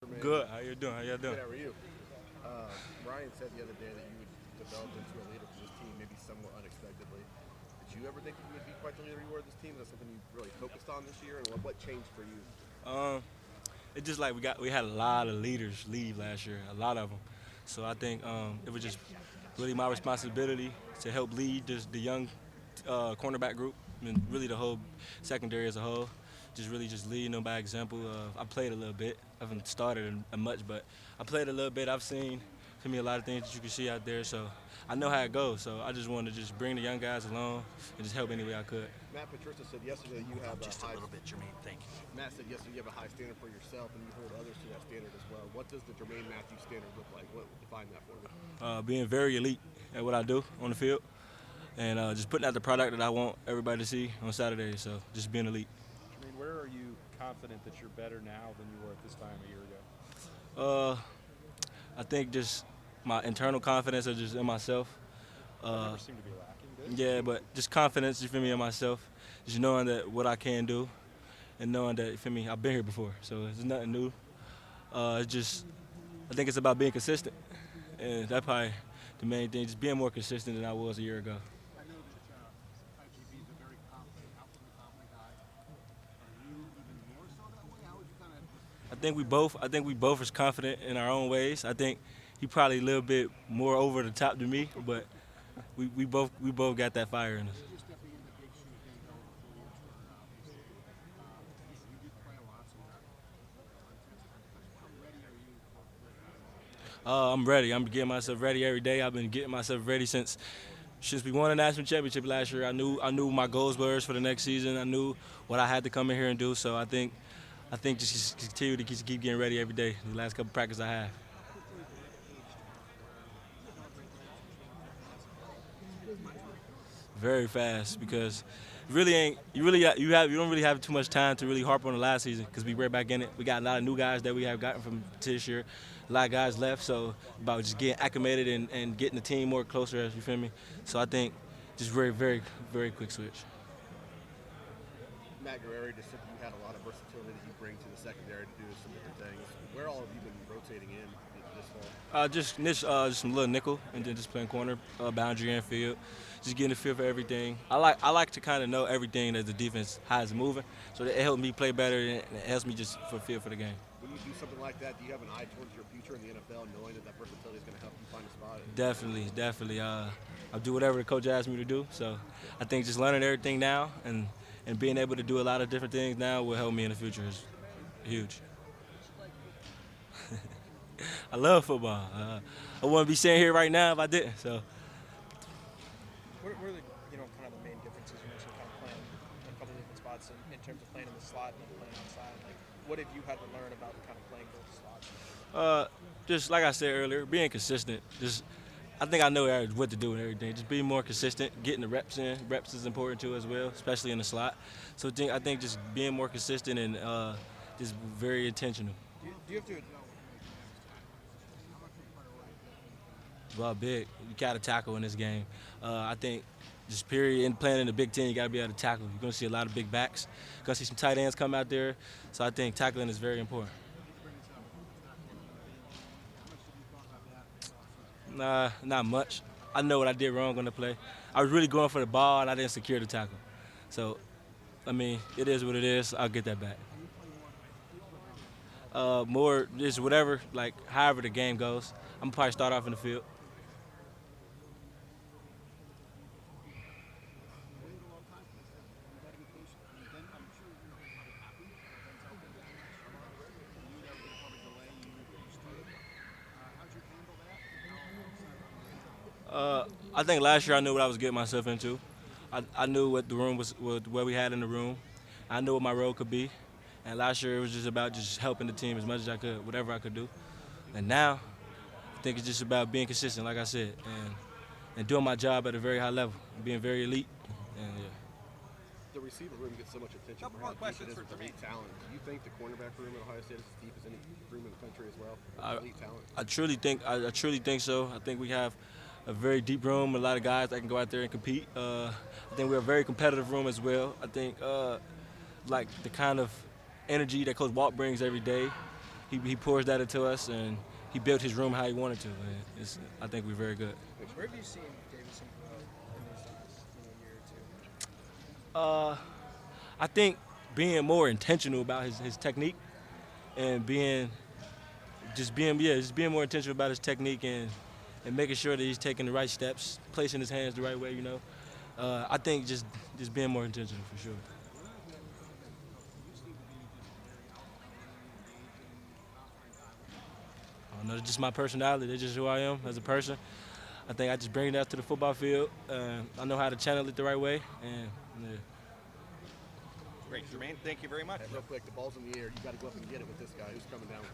Jermaine. Good. How you doing? How y'all doing? Good, how are you? Ryan said the other day that you would develop into a leader for this team, maybe somewhat unexpectedly. Did you ever think you would be quite the leader you were of this team? Is that something you really focused on this year? And what changed for you? Um, it's just like we had a lot of leaders leave last year, a lot of them. So I think it was just really my responsibility to help lead the young cornerback group and really the whole secondary as a whole. Just really just leading them by example. I played a little bit. I haven't started much, but I played a little bit. I've seen to me a lot of things that you can see out there. So I know how it goes. So I just wanted to just bring the young guys along and just help any way I could. Matt Patricia said yesterday you have Just a a high. little bit, Jermaine. Thank you. Matt said yesterday you have a high standard for yourself, and you hold others to that standard as well. What does the Jermaine Mathews standard look like? What define that for me? Being very elite at what I do on the field, and just putting out the product that I want everybody to see on Saturday. So just being elite. Jermaine, where are you confident that you're better now than you were at this time a year ago? I think just my internal confidence is just in myself. That never seemed to be lacking. Good. Yeah, but just confidence, you feel me, in myself. Just knowing that what I can do, and knowing that, you feel me, I've been here before, so it's nothing new. It's just, I think it's about being consistent, and that's probably the main thing. Just being more consistent than I was a year ago. I know that IGB is a very confident, outwardly confident guy. Are you even more so that way? How would you kind of? I think we both is confident in our own ways. I think he probably a little bit more over the top than me, but we both got that fire in us. You're stepping into big shoes being held for your turn, obviously. You did play a lot, so how ready are you for that? I'm ready. I'm getting myself ready every day. I've been getting myself ready since we won a national championship last year. I knew my goals were for the next season. I knew what I had to come in here and do. So I think just continue to keep getting ready every day. The last couple practices I have. Very fast because you don't really have too much time to really harp on the last season because we right back in it. We got a lot of new guys that we have gotten from this year. A lot of guys left, so about just getting acclimated and getting the team more closer, as you feel me. So I think just very, very, very quick switch. Matt Guerrero just said you had a lot of versatility that you bring to the secondary to do some different things. Where all have you been rotating in this fall? Just some little nickel, and then just playing corner, boundary and field, just getting the feel for everything. I like to kind of know everything that the defense has moving, so that it helps me play better and it helps me just for feel for the game. When you do something like that, do you have an eye towards your future in the NFL, knowing that versatility is going to help you find a spot? Definitely. I'll do whatever the coach asks me to do. So I think just learning everything now and being able to do a lot of different things now will help me in the future is huge. I love football. I wouldn't be sitting here right now if I didn't. So. What are the kind of the main differences you mentioned kind of playing in a couple of different spots in terms of playing in the slot and then playing outside? Like, what have you had to learn about kind of playing both slots? Just like I said earlier, being consistent. I think I know what to do and everything. Just being more consistent, getting the reps in. Reps is important too as well, especially in the slot. So I think just being more consistent and just very intentional. Do you have to? Well, big. You got to tackle in this game. I think just period in playing in the Big Ten, you got to be able to tackle. You're going to see a lot of big backs. You're going to see some tight ends come out there. So I think tackling is very important. Nah, not much. I know what I did wrong on the play. I was really going for the ball, and I didn't secure the tackle. So, I mean, it is what it is. I'll get that back. More just whatever, like however the game goes. I'm going to probably start off in the field. I think last year I knew what I was getting myself into. I knew what the room was, what we had in the room. I knew what my role could be. And last year it was just about just helping the team as much as I could, whatever I could do. And now I think it's just about being consistent, like I said, and doing my job at a very high level, being very elite. And, yeah. The receiver room gets so much attention for how deep it is with elite talent. Do you think the cornerback room at Ohio State is as deep as any room in the country as well? Elite talent. I truly think so. I think we have a very deep room, a lot of guys that can go out there and compete. I think we're a very competitive room as well. I think like the kind of energy that Coach Walt brings every day he pours that into us, and he built his room how he wanted to. And I think we're very good. Where have you seen Davison grow in these last year or two? I think being more intentional about his technique and being more intentional about his technique and making sure that he's taking the right steps, placing his hands the right way, you know. I think just being more intentional for sure. I don't know, it's just my personality. That's just who I am as a person. I think I just bring that to the football field. I know how to channel it the right way, and yeah. Great, Jermaine. Thank you very much. Real quick, the ball's in the air. You got to go up and get it with this guy who's coming down.